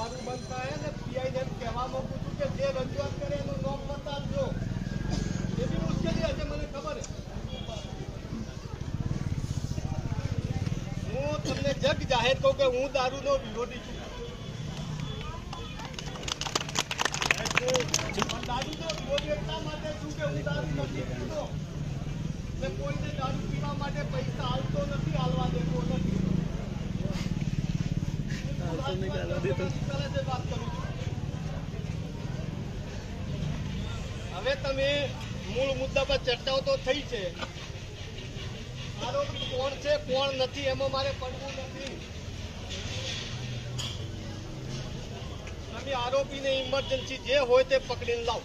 દારૂ બંધ થાય ને પીઆઈ ને કહેવા માંગુ છું કે જે રજૂઆત કરે એનું નામ બતાવજો. એવી મુશ્કેલી હશે મને ખબર છે. હું તમને જગ જાહેર કહું કે હું દારૂનો વિરોધી છું. દારૂનો વિરોધી એટલા માટે છું કે હું દારૂ નથી પીતો. મેં કોઈને દારૂ પીવા માટે પૈસા હાલતો નથી, હાલવા દેતો નથી. હવે તમે મૂળ મુદ્દા પર ચર્ચાઓ તો થઈ છે. આરોપી કોણ છે કોણ નથી એમાં મારે પડવું નથી. તમે આરોપીને ઇમરજન્સી જે હોય તે પકડીને લાવો.